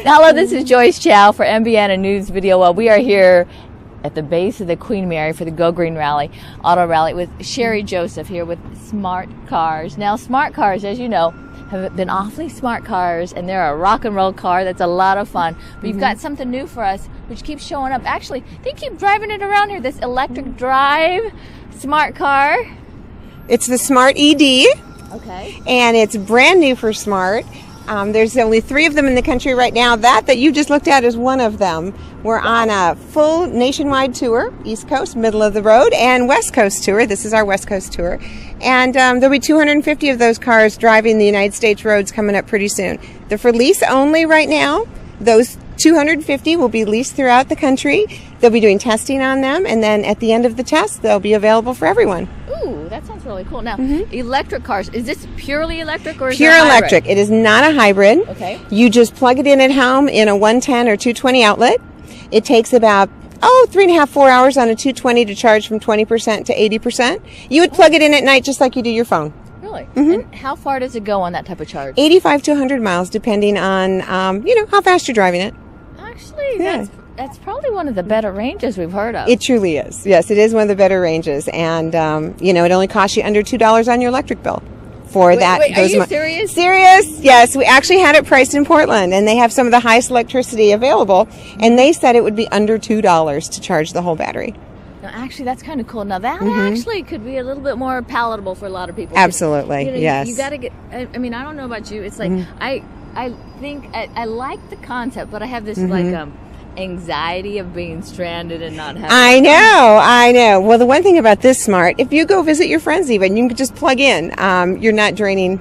Hello, this is Joyce Chow for MBN News Video. Well, we are here at the base of the Queen Mary for the Go Green Rally, Auto Rally, with Sherry Joseph here with Smart Cars. Now, Smart Cars, as you know, have been awfully smart cars, and they're a rock and roll car that's a lot of fun. But you've got something new for us, which keeps showing up. Actually, they keep driving it around here, this electric drive smart car. It's the Smart ED. Okay. And it's brand new for Smart. There's only 3 of them in the country right now. That you just looked at is one of them. We're on a full nationwide tour, East Coast, middle of the road, and West Coast tour. This is our West Coast tour. And there'll be 250 of those cars driving the United States roads coming up pretty soon. They're for lease only right now. Those 250 will be leased throughout the country. They'll be doing testing on them, and then at the end of the test, they'll be available for everyone. Ooh, that sounds really cool. Now, electric cars, is this purely electric or is Pure it hybrid? electric. It is not a hybrid. Okay. You just plug it in at home in a 110 or 220 outlet. It takes about 3.5, 4 hours on a 220 to charge from 20% to 80%. You would plug it in at night just like you do your phone. Really? And how far does it go on that type of charge? 85 to 100 miles, depending on how fast you're driving it. Actually, Yeah. that's probably one of the better ranges we've heard of. It truly is. Yes, it is one of the better ranges, and it only costs you under $2 on your electric bill. For that, Wait, are you serious? Serious? Yes, we actually had it priced in Portland, and they have some of the highest electricity available, and they said it would be under $2 to charge the whole battery. Now, actually, that's kind of cool. Now, that actually could be a little bit more palatable for a lot of people. Absolutely, yes. You got to get. I mean, I don't know about you. It's like I think I like the concept, but I have this anxiety of being stranded and not having. I know. Well, the one thing about this Smart, if you go visit your friends, even you can just plug in. You're not draining,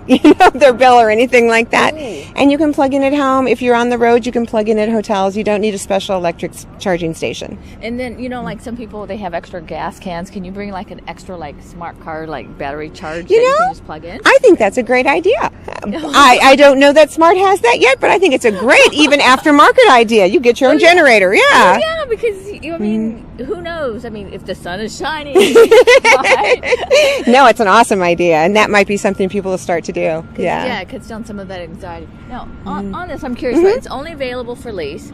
their bill or anything like that. Ooh. And you can plug in at home. If you're on the road, you can plug in at hotels. You don't need a special electric charging station. And then like some people, they have extra gas cans. Can you bring like an extra smart car battery charge you can just plug in? I think that's a great idea. I don't know that Smart has that yet, but I think it's a great even aftermarket idea. You get your own generator. Yeah. Yeah, because I mean, who knows? I mean, if the sun is shining. Right? No, it's an awesome idea, and that might be something people will start to do. Yeah, it cuts down some of that anxiety. Now, on this, I'm curious. Right? It's only available for lease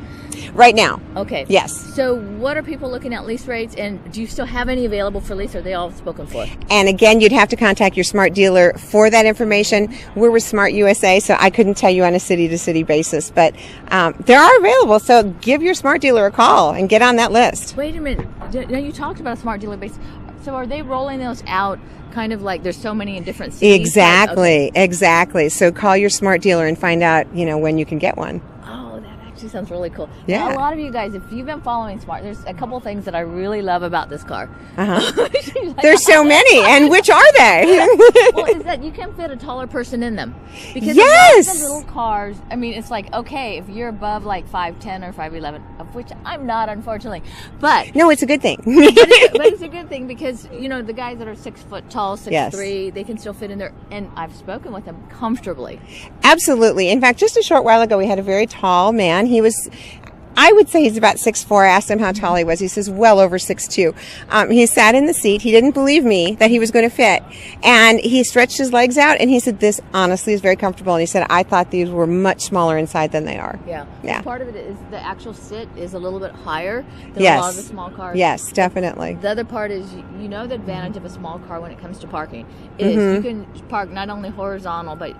right now. Okay. Yes. So, what are people looking at lease rates, and do you still have any available for lease? Or are they all spoken for? And again, you'd have to contact your Smart dealer for that information. We're with Smart USA, so I couldn't tell you on a city-to-city basis, but they are available. So, give your Smart dealer a call and get on that list. Wait a minute. Now, you talked about a Smart dealer base. So, are they rolling those out? Kind of like there's so many in different cities. Exactly. So call your Smart dealer and find out, when you can get one. Oh, that actually sounds really cool. Yeah. Now, a lot of you guys, if you've been following Smart, there's a couple of things that I really love about this car. There's so many, and which are they? Well, is that you can fit a taller person in them. Because yes. the little cars, I mean, it's like, okay, if you're above 5'10" or 5'11", of which I'm not, unfortunately. But no, it's a good thing. but it's a good thing because, the guys that are 6 foot tall, 6'3", they can still fit in there. And I've spoken with them comfortably. Absolutely. In fact, just a short while ago, we had a very tall man. He was, I would say he's about 6'4". I asked him how tall he was. He says well over 6'2". He sat in the seat. He didn't believe me that he was going to fit. And he stretched his legs out and he said, this honestly is very comfortable. And he said, I thought these were much smaller inside than they are. Yeah. Part of it is the actual sit is a little bit higher than a lot of the small cars. Yes, definitely. The other part is, the advantage of a small car when it comes to parking is you can park not only horizontal, but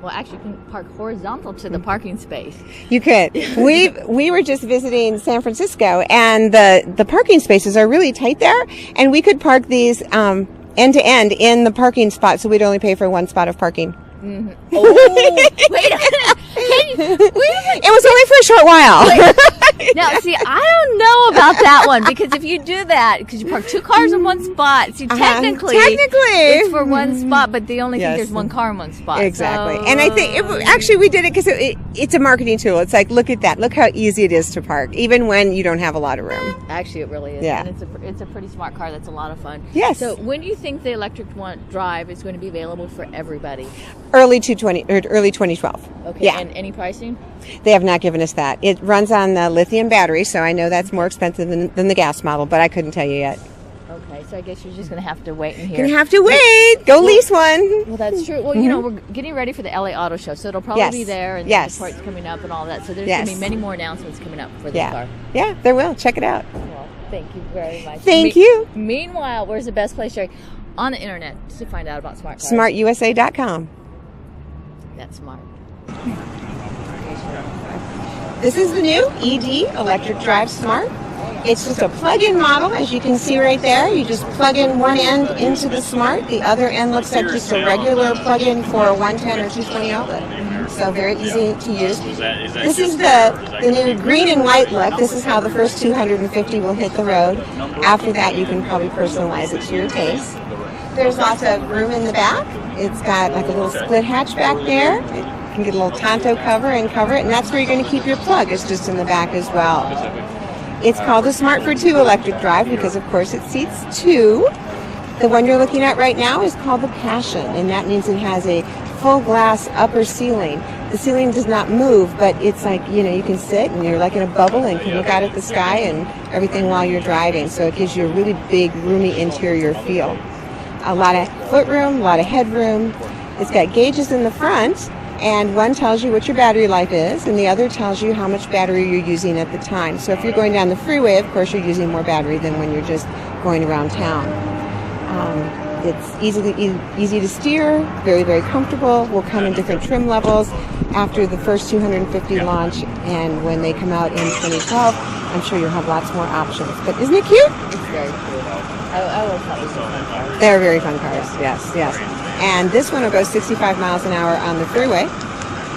actually, you can park horizontal to the parking space. You could. We were just visiting San Francisco, and the parking spaces are really tight there, and we could park these end to end in the parking spot, so we'd only pay for one spot of parking. Oh, wait a minute. It was only for a short while. Now, see, I don't know about that one because if you do that, because you park 2 cars in one spot, see, technically it's for one spot, but they only think there's one car in one spot. Exactly. So, and I think actually we did it because it's a marketing tool. It's like, look at that. Look how easy it is to park, even when you don't have a lot of room. Actually, it really is. Yeah. And it's a pretty smart car. That's a lot of fun. Yes. So when do you think the electric drive is going to be available for everybody? Early 2012. Okay. Yeah. And any pricing? They have not given us that. It runs on the lithium battery, so I know that's more expensive than the gas model, but I couldn't tell you yet. Okay. So I guess you're just going to have to wait in here. Gonna have to wait. Go lease one. Well, that's true. Well, you know, we're getting ready for the LA Auto Show, so it'll probably Yes. be there, and Yes. the reports coming up and all that. So there's Yes. going to be many more announcements coming up for this Yeah. car. Yeah, there will. Check it out. Well, thank you very much. Thank you. Meanwhile, where's the best place, Sherry? On the internet to find out about smart cars. SmartUSA.com. That's smart. This is the new ED, Electric Drive Smart. It's just a plug-in model, as you can see right there. You just plug in one end into the Smart. The other end looks like just a regular plug-in for a 110 or 220 outlet. So very easy to use. This is the new green and white look. This is how the first 250 will hit the road. After that, you can probably personalize it to your taste. There's lots of room in the back. It's got like a little split hatch back there. You can get a little Tonto cover and cover it, and that's where you're going to keep your plug. It's just in the back as well. It's called the Smart for 2 electric drive because, of course, it seats 2. The one you're looking at right now is called the Passion, and that means it has a full glass upper ceiling. The ceiling does not move, but it's like, you know, you can sit and you're like in a bubble and can look out at the sky and everything while you're driving. So it gives you a really big, roomy interior feel. A lot of footroom, a lot of headroom. It's got gauges in the front, and one tells you what your battery life is, and the other tells you how much battery you're using at the time. So if you're going down the freeway, of course, you're using more battery than when you're just going around town. It's easy to steer, very, very comfortable. Will come in different trim levels after the first 250 launch, and when they come out in 2012, I'm sure you'll have lots more options. But isn't it cute? It's very cool. I always thought these were fun cars. They're very fun cars, yes, yes. And this one will go 65 miles an hour on the freeway.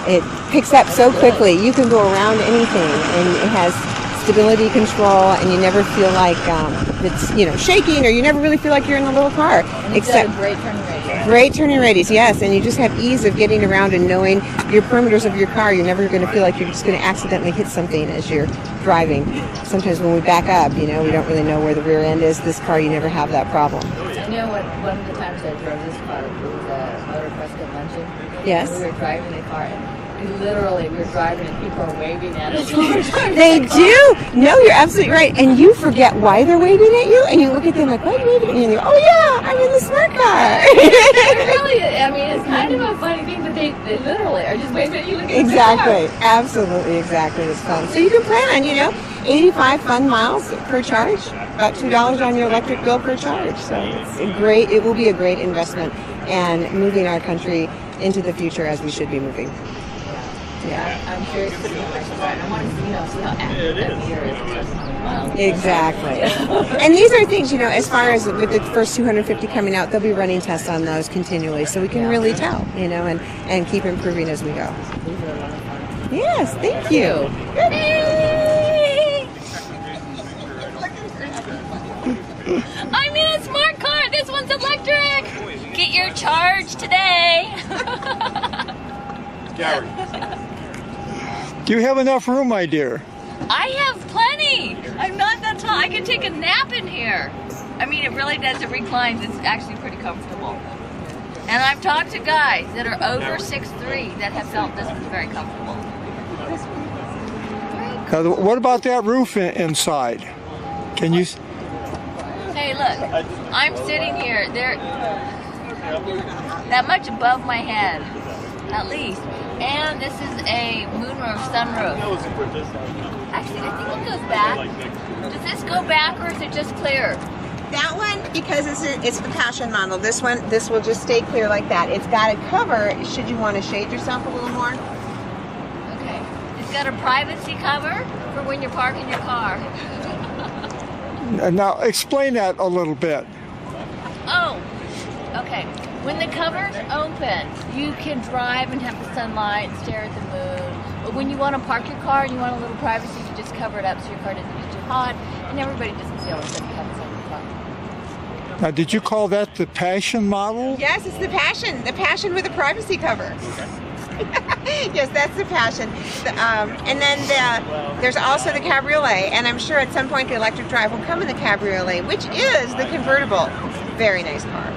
It picks up so quickly. You can go around anything, and it has stability control, and you never feel like it's, you know, shaking, or you never really feel like you're in a little car. Except great turning radius. Great turning radius, yes, and you just have ease of getting around and knowing your perimeters of your car. You're never going to feel like you're just going to accidentally hit something as you're driving. Sometimes when we back up, you know, we don't really know where the rear end is. This car, you never have that problem. You know what? One of the times I drove this car, it was a Motor Prescott luncheon. Yes. And we were driving the car, and literally we were driving, and people are waving at us. while we're driving They the car. do. No, you're absolutely right. And you forget why they're waving at you, and you look at them like, why are you waving at me? And you go, oh yeah, I'm in the smart car. Really, I mean, it's kind of a funny thing, but they literally are just waving at you. Looking Exactly. At the car. Absolutely, exactly. It's fun. So you can plan on, you know, 85 fun miles per charge, about $2 on your electric bill per charge. So it's a great, it will be a great investment and moving our country into the future as we should be moving. Yeah. I'm curious to see how much it's I want to see, see how active that meter is. Exactly. And these are things, you know, as far as with the first 250 coming out, they'll be running tests on those continually, so we can really tell, you know, and keep improving as we go. These are a lot of fun. Yes, thank you. I'm in a smart car. This one's electric. Get your charge today. Gary. Do you have enough room, my dear? I have plenty. I'm not that tall. I can take a nap in here. I mean, it really does. It reclines. It's actually pretty comfortable. And I've talked to guys that are over 6'3" that have felt this was very comfortable. What about that roof inside? Can you? Hey, look. I'm sitting here. They're that much above my head, at least. And this is a moonroof, sunroof. Actually, I think it goes back. Does this go back, or is it just clear? That one, because it's the Passion model, this will just stay clear like that. It's got a cover, should you want to shade yourself a little more. Okay. It's got a privacy cover for when you're parking your car. Now explain that a little bit. Oh, okay. When the cover's open, you can drive and have the sunlight and stare at the moon. But when you want to park your car and you want a little privacy, you just cover it up so your car doesn't get too hot and everybody doesn't see all the stuff you have inside your car. Now, did you call that the Passion model? Yes, it's the Passion with a privacy cover. Yes, that's the Passion. And then there's also the Cabriolet, and I'm sure at some point the electric drive will come in the Cabriolet, which is the convertible. Very nice car.